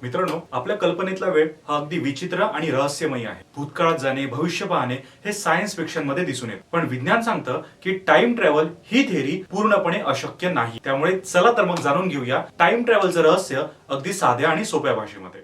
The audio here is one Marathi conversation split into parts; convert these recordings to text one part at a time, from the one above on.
मित्रांनो, आपल्या कल्पनेतला वेळ हा अगदी विचित्र आणि रहस्यमय आहे. भूतकाळात जाणे, भविष्य पाहणे हे सायन्स फिक्शन मध्ये दिसून येत. पण विज्ञान सांगतं की टाइम ट्रॅव्हल ही थेअरी पूर्णपणे अशक्य नाही. त्यामुळे चला तर मग जाणून घेऊया टाइम ट्रॅव्हलचं रहस्य अगदी साध्या आणि सोप्या भाषेमध्ये.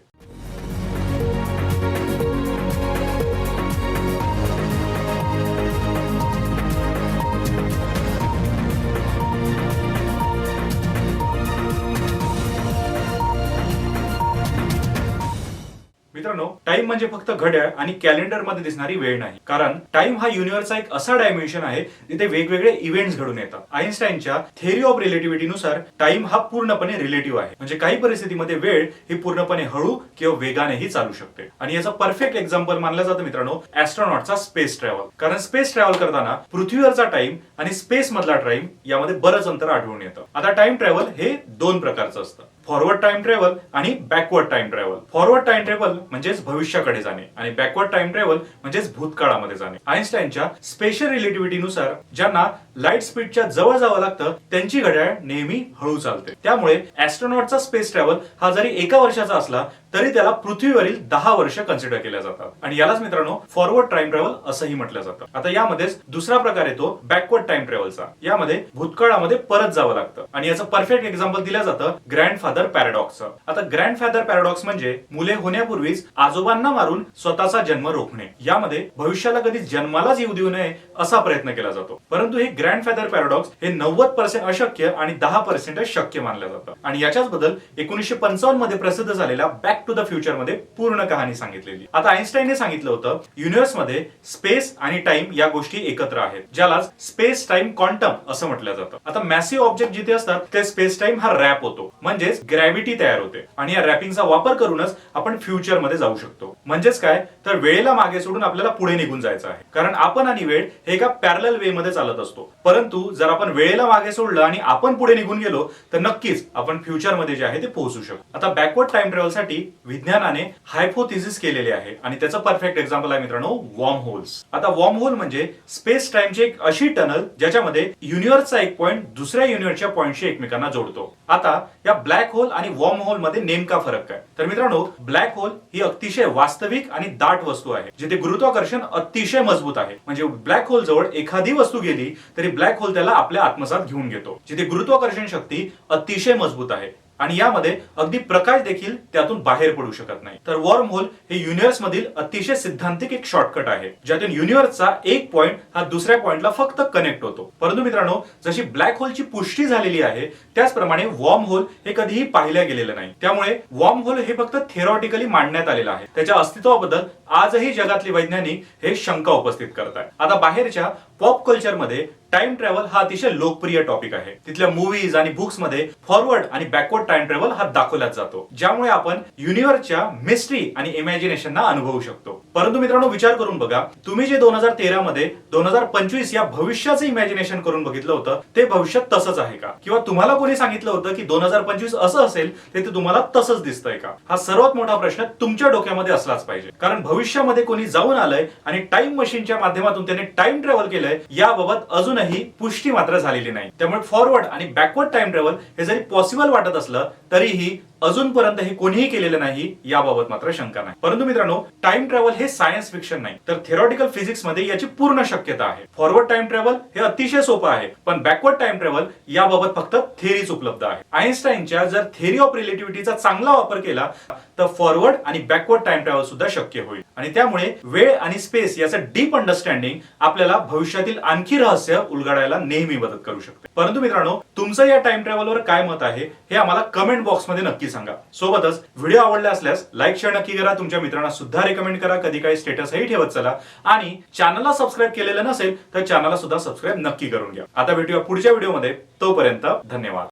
मित्रांनो, टाइम म्हणजे फक्त घड्याळ आणि कॅलेंडर मध्ये दिसणारी वेळ नाही. कारण टाइम हा युनिव्हर्सचा एक असा डायमेन्शन आहे जिथे वेगवेगळे इव्हेंट्स घडून येतात. आइन्स्टाईनच्या थेअरी ऑफ रिलेटिव्हिटी नुसार टाइम हा पूर्णपणे रिलेटिव्ह आहे. म्हणजे काही परिस्थितीमध्ये वेळ ही पूर्णपणे हळू किंवा वेगानेही चालू शकते. आणि याचा परफेक्ट एक्झाम्पल मानलं जातं मित्रांनो ऍस्ट्रॉनॉटचा स्पेस ट्रॅव्हल. कारण स्पेस ट्रॅव्हल करताना पृथ्वीवरचा टाइम आणि स्पेस मधला टाइम यामध्ये बरंच अंतर आढळून येतं. आता टाइम ट्रॅव्हल हे दोन प्रकारचं असतं. फॉरवर्ड टाइम ट्रॅव्हल आणि backward time travel. Forward time travel म्हणजेच भविष्याकडे जाणे आणि बॅकवर्ड टाइम ट्रॅव्हल म्हणजेच भूतकाळामध्ये जाणे. आइन्स्टाईनच्या स्पेशल रिलेटिव्हिटी नुसार ज्यांना लाईट स्पीडच्या जवळ जावं लागतं त्यांची घड्याळ नेहमी हळू चालते. त्यामुळे ऍस्ट्रॉनॉटचा स्पेस ट्रॅव्हल हा जरी एका वर्षाचा असला तरी त्याला पृथ्वीवरील 10 वर्ष कन्सिडर केल्या जातात. आणि यालाच मित्रांनो फॉरवर्ड टाइम ट्रॅव्हल असंही म्हटलं जातं. आता यामध्येच दुसरा प्रकार येतो बॅकवर्ड टाइम ट्रॅव्हलचा. यामध्ये भूतकाळामध्ये परत जावं लागतं आणि याचं परफेक्ट एक्झाम्पल दिलं जातं ग्रँडफादर पॅराडॉक्सचं. आता ग्रँडफादर पॅराडॉक्स म्हणजे मुले होण्यापूर्वीच आजोबांना मारून स्वतःचा जन्म रोखणे. यामध्ये भविष्याला कधी जन्मालाच येऊ देऊ नये असा प्रयत्न केला जातो. परंतु हे ग्रँडफादर पॅराडॉक्स हे 90% अशक्य आणि 10% शक्य मानलं जातं. आणि याच्याच बद्दल 1955 मध्ये प्रसिद्ध झालेल्या बॅक टू द फ्युचर मध्ये पूर्ण कहाणी सांगितलेली. आता आइन्स्टाईनने सांगितलं होतं युनिव्हर्स मध्ये स्पेस आणि टाइम या गोष्टी एकत्र आहेत, ज्याला स्पेस टाइम क्वांटम असं म्हटलं जातं. आता मॅसिव्ह ऑब्जेक्ट जिथे असतात ते स्पेस टाइम हा रॅप होतो, म्हणजेच ग्रॅव्हिटी तयार होते. आणि या रॅपिंगचा वापर करूनच आपण फ्युचर मध्ये जाऊ शकतो. म्हणजेच काय तर वेळेला मागे सोडून आपल्याला पुढे निघून जायचं आहे. कारण आपण आणि वेळ हे एका पॅरलल वे मध्ये चालत असतो. परंतु जर आपण वेळेला मागे सोडलं आणि आपण पुढे निघून गेलो तर नक्कीच आपण फ्युचर मध्ये जे आहे ते पोहोचू शकतो. आता बॅकवर्ड टाइम ट्रॅव्हल साठी विज्ञानाने हायपोथेसिस केलेले आहे आणि त्याचं परफेक्ट एक्झाम्पल आहे मित्रांनो वॉर्म होल्स. आता वॉर्म होल म्हणजे स्पेस टाइमची एक अशी टनल ज्याच्यामध्ये युनिव्हर्सचा एक पॉइंट दुसऱ्या युनिव्हर्सच्या पॉइंटशी एकमेकांना जोडतो. आता या ब्लॅक होल आणि वॉर्म होल मध्ये नेमका फरक काय तर मित्रांनो ब्लॅक होल ही अतिशय वास्तविक आणि दाट वस्तू आहे जिथे गुरुत्वाकर्षण अतिशय मजबूत आहे. म्हणजे ब्लॅक होल जवळ एखादी वस्तू गेली तरी ब्लॅक होल त्याला आपल्या आत्मसात घेऊन घेतो. जिथे गुरुत्वाकर्षण शक्ती अतिशय मजबूत आहे आणि यामध्ये अगदी प्रकाश देखील त्यातून बाहेर पडू शकत नाही. तर वॉर्म होल हे युनिव्हर्स मधील अतिशय सिद्धांतिक एक शॉर्टकट आहे ज्यातून युनिव्हर्सचा एक पॉइंट हा दुसऱ्या पॉइंटला फक्त कनेक्ट होतो. परंतु मित्रांनो जशी ब्लॅक होलची पुष्टी झालेली आहे त्याचप्रमाणे वॉर्म होल हे कधीही पाहिल्या गेलेलं नाही. त्यामुळे वॉर्म होल हे फक्त थेरॉटिकली मांडण्यात आलेलं आहे. त्याच्या अस्तित्वाबद्दल आजही जगातले वैज्ञानिक हे शंका उपस्थित करतात. आता बाहेरच्या पॉप कल्चर मध्ये टाइम ट्रॅव्हल हा अतिशय लोकप्रिय टॉपिक आहे. तिथल्या मूवीज आणि बुक्स मध्ये फॉरवर्ड आणि बॅकवर्ड टाइम ट्रॅव्हल हा दाखवलाच जातो, ज्यामुळे आपण युनिव्हर्सच्या मिस्ट्री आणि इमॅजिनेशनना अनुभवू शकतो. परंतु मित्रांनो विचार करून बघा, तुम्ही जे 2013 मध्ये 2025 या भविष्याचं इमॅजिनेशन करून बघितलं होतं ते भविष्यात तसंच आहे का? किंवा तुम्हाला कोणी सांगितलं होतं की 2025 असं असेल ते तुम्हाला तसंच दिसतंय का? हा सर्वात मोठा प्रश्न तुमच्या डोक्यामध्ये असलाच पाहिजे. कारण भविष्यामध्ये कोणी जाऊन आलंय आणि टाइम मशीनच्या माध्यमातून त्याने टाइम ट्रॅव्हल केलंय याबाबत अजून ही पुष्टी मात्र झालेली नाही. त्यामुळे फॉरवर्ड आणि बॅकवर्ड टाइम ट्रॅव्हल हे जरी पॉसिबल वाटत असलं तरीही अजूनपर्यंत हे कोणीही केलेलं नाही याबाबत मात्र शंका नाही. परंतु मित्रांनो टाइम ट्रॅव्हल हे सायन्स फिक्शन नाही तर थेरॉटिकल फिजिक्स मध्ये याची पूर्ण शक्यता आहे. फॉरवर्ड टाइम ट्रॅव्हल हे अतिशय सोपं आहे पण बॅकवर्ड टाइम ट्रॅव्हल याबाबत फक्त थेअरीज उपलब्ध आहे. आइन्स्टाईनच्या जर थेअरी ऑफ रिलेटिव्हिटीचा चांगला वापर केला तर फॉरवर्ड आणि बॅकवर्ड टाइम ट्रॅव्हल सुद्धा शक्य होईल. आणि त्यामुळे वेळ आणि स्पेस याचं डीप अंडरस्टँडिंग आपल्याला भविष्यातील आणखी रहस्य उलगडायला नेहमी मदत करू शकते. परंतु मित्रांनो तुमचं या टाइम ट्रॅव्हलवर काय मत आहे हे आम्हाला कमेंट बॉक्स मध्ये नक्की सांगा. सोबतच व्हिडिओ आवडला असल्यास लाईक शेअर नक्की करा. तुमच्या मित्रांना सुद्धा रेकमेंड करा. कधी काही स्टेटसही ठेवत चला आणि चॅनलला सबस्क्राईब केलेलं नसेल तर चॅनलला सुद्धा सबस्क्राईब नक्की करून घ्या. आता भेटूया पुढच्या व्हिडिओमध्ये. तोपर्यंत धन्यवाद.